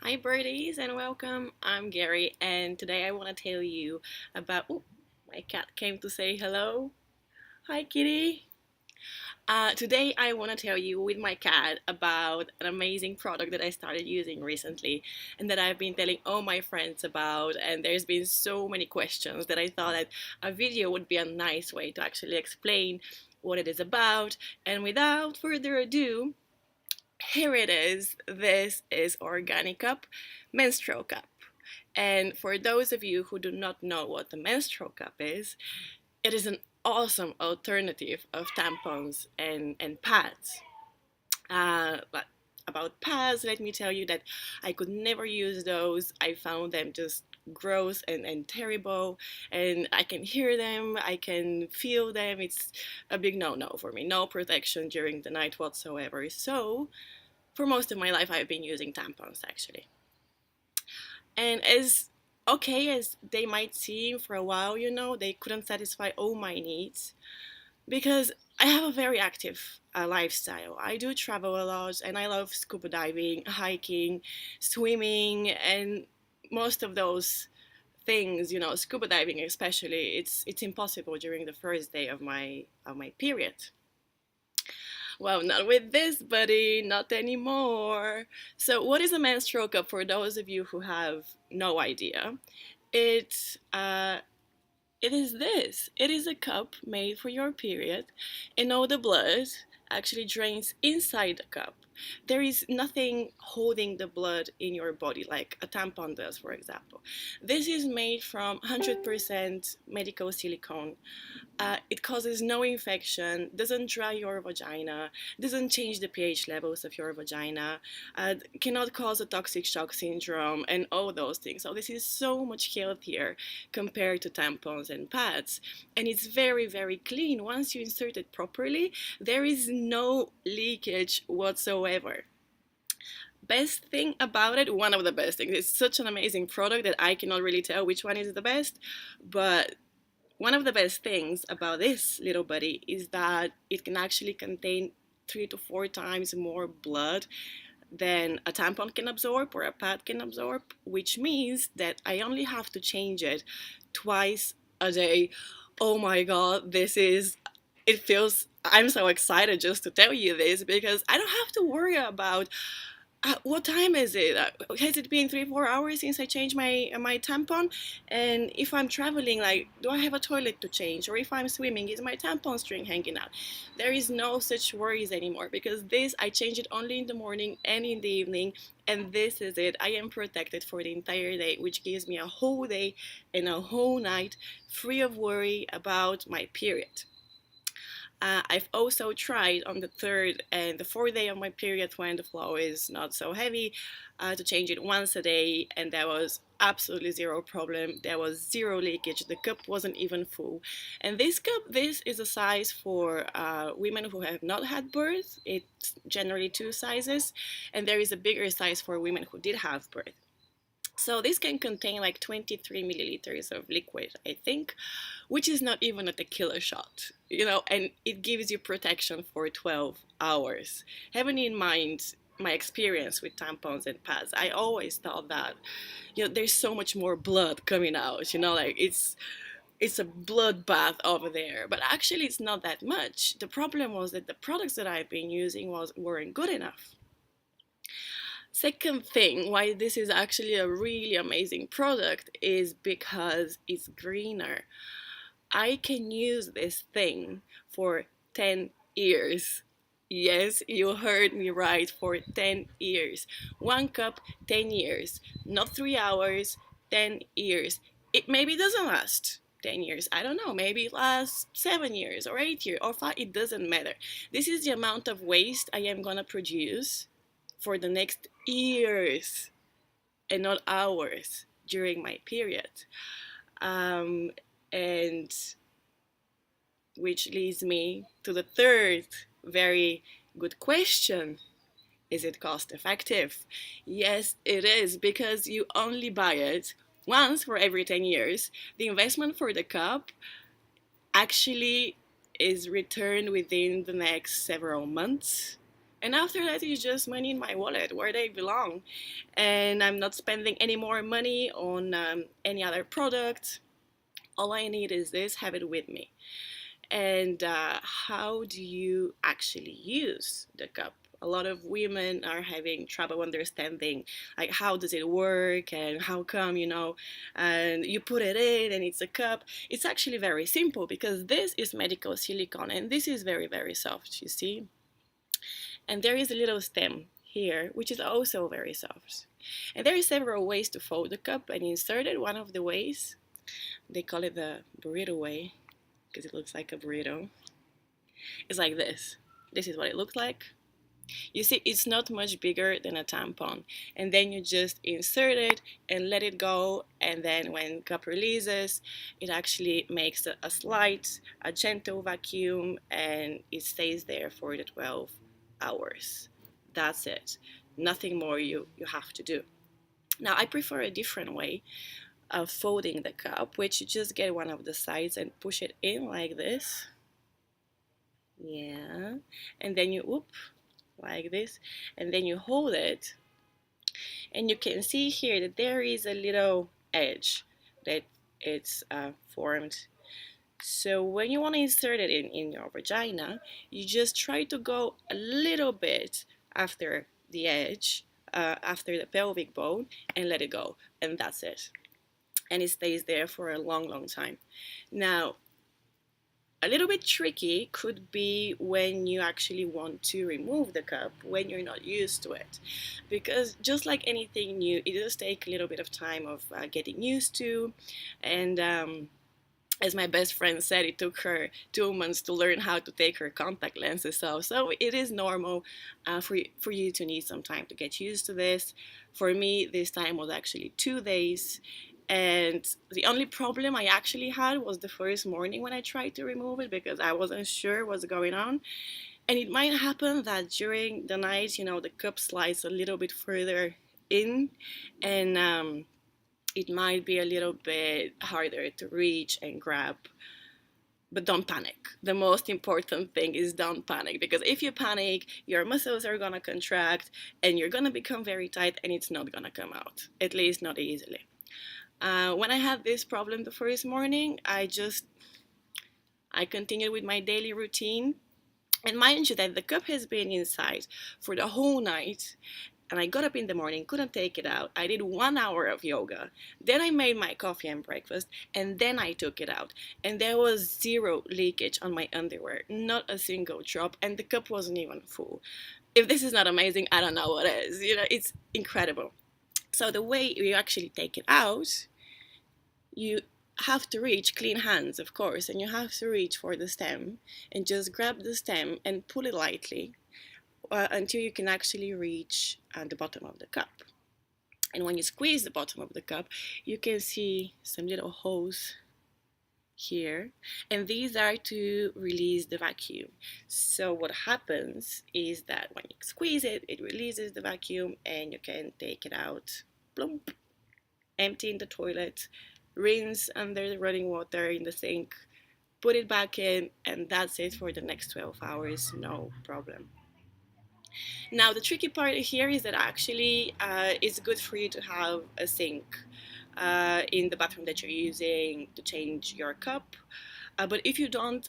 Hi, birdies, and welcome. I'm Gary, and today I want to tell you about. Oh, my cat came to say hello. Hi, kitty. Today I want to tell you with my cat about an amazing product that I started using recently and that I've been telling all my friends about. And there's been so many questions that I thought that a video would be a nice way to actually explain what it is about. And without further ado, here it is. This is OrganiCup Menstrual Cup. And for those of you who do not know what the menstrual cup is, it is an awesome alternative of tampons and pads. But about pads, let me tell you that I could never use those. I found them just gross and terrible, and I can hear them, I can feel them. It's a big no-no for me. No protection during the night whatsoever. So for most of my life, I've been using tampons actually. And as okay as they might seem for a while, they couldn't satisfy all my needs because I have a very active lifestyle. I do travel a lot and I love scuba diving, hiking, swimming, and most of those things, scuba diving especially, it's impossible during the first day of my period. Well, not with this, buddy, not anymore. So, what is a menstrual cup for those of you who have no idea? It uh, it is this. It is a cup made for your period, and all the blood actually drains inside the cup. There is nothing holding the blood in your body like a tampon does, for example. This is made from 100% medical silicone. It causes no infection, doesn't dry your vagina, doesn't change the pH levels of your vagina, cannot cause a toxic shock syndrome, and all those things. So, this is so much healthier compared to tampons and pads. And it's very, very clean. Once you insert it properly, there is no leakage whatsoever. Best thing about it, one of the best things, it's such an amazing product that I cannot really tell which one is the best, but one of the best things about this little buddy is that it can actually contain 3 to 4 times more blood than a tampon can absorb or a pad can absorb, which means that I only have to change it twice a day. Oh my god, it feels, I'm so excited just to tell you this because I don't have to worry about what time is it? Has it been 3, 4 hours since I changed my tampon? And if I'm traveling, like, do I have a toilet to change? Or if I'm swimming, is my tampon string hanging out? There is no such worries anymore because this I change it only in the morning and in the evening, and this is it. I am protected for the entire day, which gives me a whole day and a whole night free of worry about my period. I've also tried on the third and the fourth day of my period when the flow is not so heavy to change it once a day, and there was absolutely zero problem. There was zero leakage. The cup wasn't even full. And this is a size for women who have not had birth. It's generally two sizes, and there is a bigger size for women who did have birth. So this can contain like 23 milliliters of liquid, I think, which is not even a tequila shot, and it gives you protection for 12 hours. Having in mind my experience with tampons and pads, I always thought that, there's so much more blood coming out, like it's a bloodbath over there, but actually it's not that much. The problem was that the products that I've been using weren't good enough. Second thing why this is actually a really amazing product is because it's greener. I can use this thing for 10 years. Yes, you heard me right, for 10 years. One cup, 10 years. Not 3 hours, 10 years. It maybe doesn't last 10 years. I don't know. Maybe it lasts 7 years or 8 years or 5. It doesn't matter. This is the amount of waste I am gonna produce for the next years and not hours during my period. Um, and which leads me to the third very good question. Is it cost effective? Yes, it is, because you only buy it once for every 10 years. The investment for the cup actually is returned within the next several months. And after that, it's just money in my wallet where they belong. And I'm not spending any more money on any other product. All I need is this, have it with me. And how do you actually use the cup? A lot of women are having trouble understanding, like, how does it work and how come, and you put it in and it's a cup. It's actually very simple because this is medical silicone and this is very, very soft, you see. And there is a little stem here, which is also very soft. And there are several ways to fold the cup and insert it. One of the ways, they call it the burrito way because it looks like a burrito. It's like this. This is what it looks like. You see, it's not much bigger than a tampon. And then you just insert it and let it go. And then when cup releases, it actually makes a slight, a gentle vacuum, and it stays there for the 12 hours. That's it. Nothing more you have to do. Now, I prefer a different way of folding the cup, which you just get one of the sides and push it in like this. Yeah. And then you, like this, and then you hold it, and you can see here that there is a little edge that it's formed. So when you want to insert it in your vagina, you just try to go a little bit after the edge, after the pelvic bone, and let it go, and that's it. And it stays there for a long, long time. Now, a little bit tricky could be when you actually want to remove the cup when you're not used to it, because just like anything new, it does take a little bit of time of getting used to. And as my best friend said, it took her 2 months to learn how to take her contact lenses off. So it is normal for you to need some time to get used to this. For me, this time was actually 2 days. And the only problem I actually had was the first morning when I tried to remove it because I wasn't sure what's going on. And it might happen that during the night, the cup slides a little bit further in, and it might be a little bit harder to reach and grab. But don't panic. The most important thing is don't panic, because if you panic, your muscles are gonna contract and you're gonna become very tight and it's not gonna come out, at least not easily. When I had this problem the first morning, I continued with my daily routine. And mind you that the cup has been inside for the whole night. And I got up in the morning, couldn't take it out. I did 1 hour of yoga. Then I made my coffee and breakfast. And then I took it out. And there was zero leakage on my underwear. Not a single drop. And the cup wasn't even full. If this is not amazing, I don't know what is. It's incredible. So the way you actually take it out, you have to reach, clean hands of course, and you have to reach for the stem and just grab the stem and pull it lightly until you can actually reach the bottom of the cup. And when you squeeze the bottom of the cup, you can see some little holes here, and these are to release the vacuum. So what happens is that when you squeeze it, it releases the vacuum and you can take it out, plump, empty in the toilet, rinse under the running water in the sink, put it back in, and that's it for the next 12 hours, no problem. Now, the tricky part here is that actually it's good for you to have a sink in the bathroom that you're using to change your cup. But if you don't,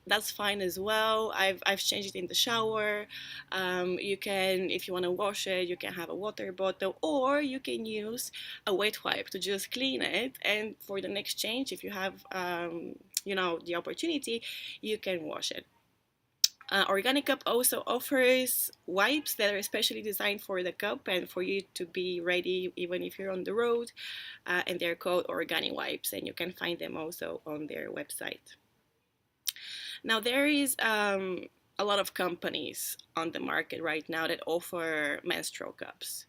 that's fine as well. I've changed it in the shower. You can, if you want to wash it, you can have a water bottle, or you can use a wet wipe to just clean it. And for the next change, if you have, the opportunity, you can wash it. OrganiCup also offers wipes that are especially designed for the cup and for you to be ready even if you're on the road, and they're called Organic Wipes, and you can find them also on their website. Now, there is a lot of companies on the market right now that offer menstrual cups.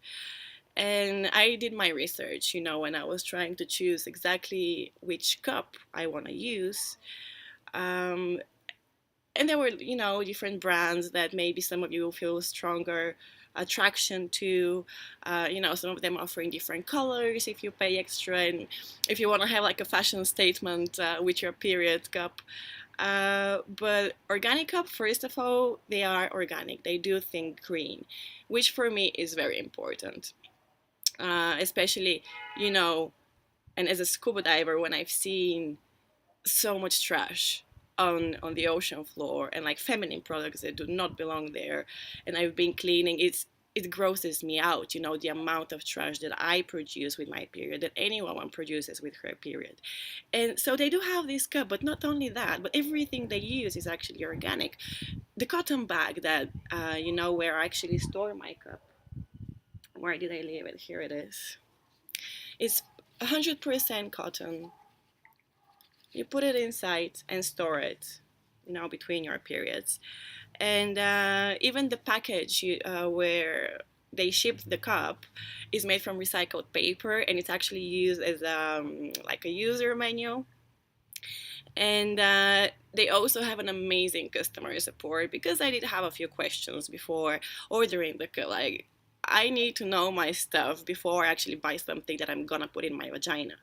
And I did my research, when I was trying to choose exactly which cup I want to use. And there were, different brands that maybe some of you will feel stronger attraction to. Some of them offering different colors if you pay extra, and if you want to have like a fashion statement with your period cup. But OrganiCup, first of all, they are organic. They do think green, which for me is very important. Especially, you know, and as a scuba diver, when I've seen so much trash on the ocean floor and like feminine products that do not belong there, and I've been cleaning, it grosses me out, you know, the amount of trash that I produce with my period, that any woman produces with her period. And so they do have this cup, but not only that, but everything they use is actually organic. The cotton bag that you know, where I actually store my cup, where did I leave it? Here it is. It's 100% cotton. You put it inside and store it, you know, between your periods. And even the package where they ship the cup is made from recycled paper, and it's actually used as like a user manual. And they also have an amazing customer support, because I did have a few questions before ordering the cup. Like, I need to know my stuff before I actually buy something that I'm gonna put in my vagina.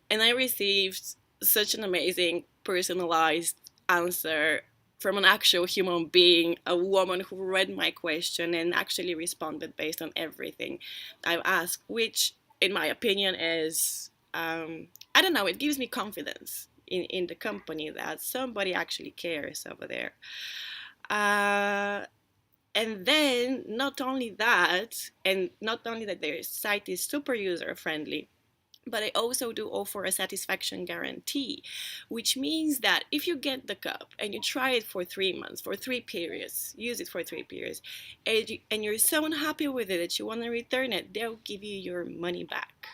And I received such an amazing personalized answer from an actual human being, a woman who read my question and actually responded based on everything I've asked, which, in my opinion, is, I don't know, it gives me confidence in the company that somebody actually cares over there. Uh, and then, not only that their site is super user friendly, but I also do offer a satisfaction guarantee, which means that if you get the cup and you try it for 3 months, for 3 periods, use it for 3 periods, and you're so unhappy with it that you want to return it, they'll give you your money back.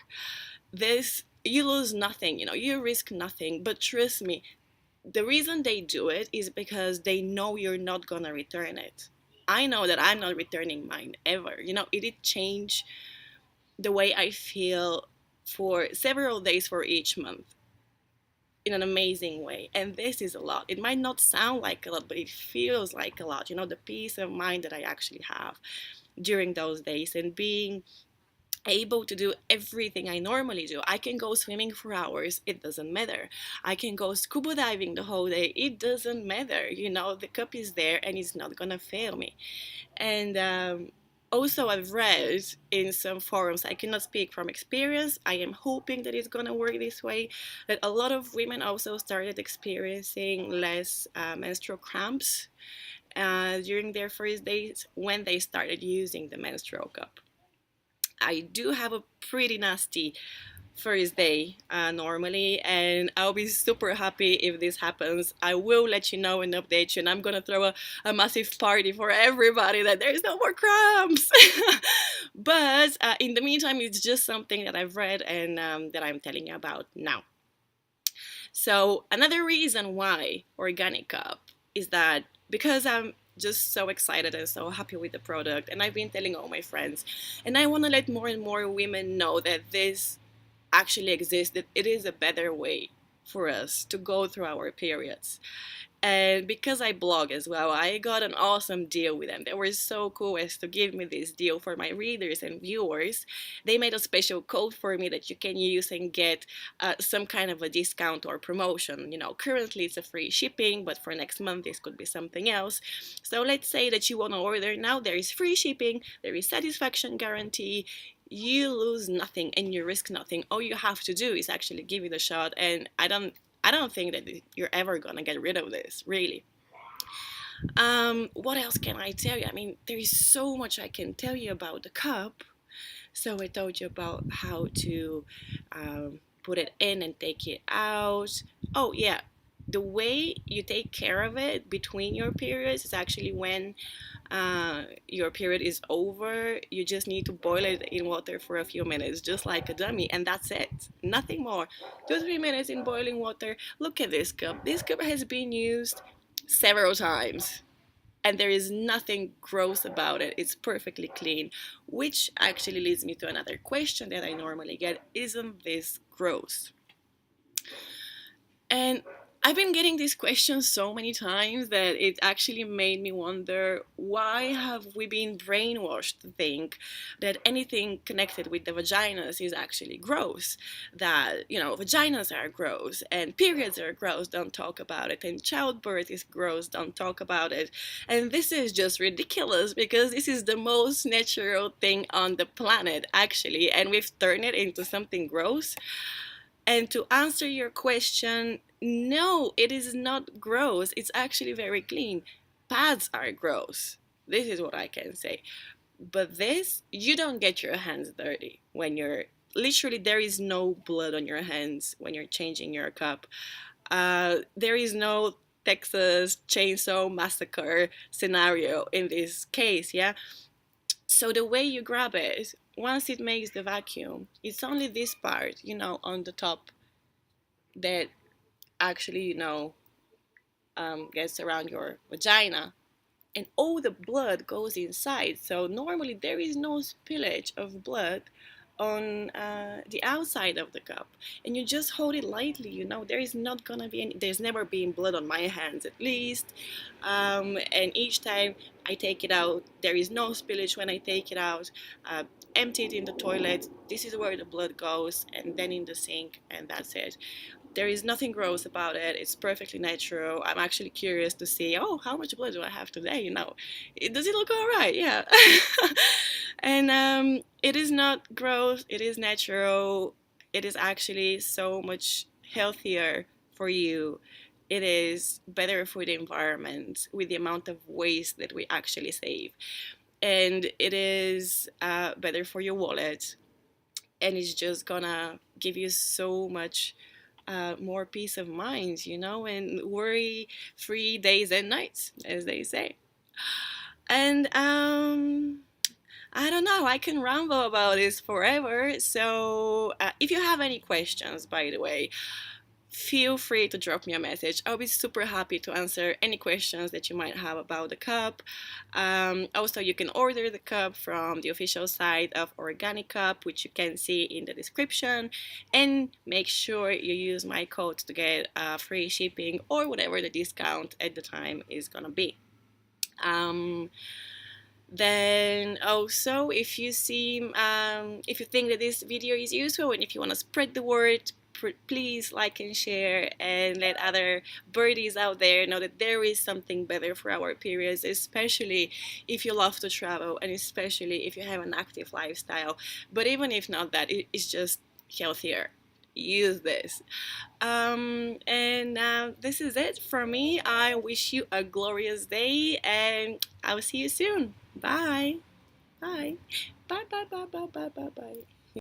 This, you lose nothing, you know, you risk nothing, but trust me, the reason they do it is because they know you're not gonna return it. I know that I'm not returning mine ever. You know, it did change the way I feel for several days for each month in an amazing way. And this is a lot. It might not sound like a lot, but it feels like a lot. You know, the peace of mind that I actually have during those days, and being able to do everything I normally do. I can go swimming for hours, it doesn't matter. I can go scuba diving the whole day, it doesn't matter. You know, the cup is there and it's not gonna fail me. And also, I've read in some forums, I cannot speak from experience, I am hoping that it's gonna work this way, that a lot of women also started experiencing less menstrual cramps during their first days when they started using the menstrual cup. I do have a pretty nasty first day normally, and I'll be super happy if this happens. I will let you know and update you, and I'm gonna throw a massive party for everybody that there's no more crumbs. But in the meantime, it's just something that I've read and that I'm telling you about now. So another reason why Organic Cup is that because I'm just so excited and so happy with the product, and I've been telling all my friends, and I want to let more and more women know that this actually exists, that it is a better way for us to go through our periods. And because I blog as well, I got an awesome deal with them. They were so cool as to give me this deal for my readers and viewers. They made a special code for me that you can use and get some kind of a discount or promotion. You know, currently it's a free shipping, but for next month this could be something else. So let's say that you want to order now. There is free shipping, there is satisfaction guarantee. You lose nothing and you risk nothing. All you have to do is actually give it a shot, and I don't think that you're ever gonna get rid of this, really. What else can I tell you? I mean, there is so much I can tell you about the cup. So I told you about how to put it in and take it out. Oh yeah, the way you take care of it between your periods is actually when your period is over, you just need to boil it in water for a few minutes, just like a dummy, and that's it. Nothing more. 2 3 minutes in boiling water. Look at this cup. This cup has been used several times. And there is nothing gross about it. It's perfectly clean. Which actually leads me to another question that I normally get. Isn't this gross? And I've been getting this question so many times that it actually made me wonder, why have we been brainwashed to think that anything connected with the vaginas is actually gross? That, vaginas are gross and periods are gross, don't talk about it, and childbirth is gross, don't talk about it. And this is just ridiculous because this is the most natural thing on the planet, actually, and we've turned it into something gross. And to answer your question, no, it is not gross. It's actually very clean. Pads are gross. This is what I can say. But this, you don't get your hands dirty when you're literally, there is no blood on your hands when you're changing your cup. There is no Texas Chainsaw Massacre scenario in this case, yeah? So the way you grab it, once it makes the vacuum, it's only this part, on the top that actually, gets around your vagina, and all the blood goes inside. So normally there is no spillage of blood on the outside of the cup, and you just hold it lightly. There is not gonna be any. There's never been blood on my hands, at least. And each time I take it out, there is no spillage when I take it out. Empty it in the toilet. This is where the blood goes, and then in the sink, and that's it. There is nothing gross about it. It's perfectly natural. I'm actually curious to see, oh, how much blood do I have today? Does it look all right? Yeah. And it is not gross. It is natural. It is actually so much healthier for you. It is better for the environment with the amount of waste that we actually save. And it is better for your wallet. And it's just gonna give you so much more peace of mind, and worry free days and nights, as they say. And I don't know, I can ramble about this forever. So if you have any questions, by the way, feel free to drop me a message. I'll be super happy to answer any questions that you might have about the cup. Also, you can order the cup from the official site of OrganiCup, which you can see in the description. And make sure you use my code to get free shipping or whatever the discount at the time is gonna be. Then also, if you think that this video is useful and if you want to spread the word, please like and share and let other birdies out there know that there is something better for our periods, especially if you love to travel and especially if you have an active lifestyle. But even if not that, it's just healthier. Use this. And this is it for me. I wish you a glorious day and I'll see you soon. Bye. Bye. Bye, bye, bye, bye, bye, bye, bye.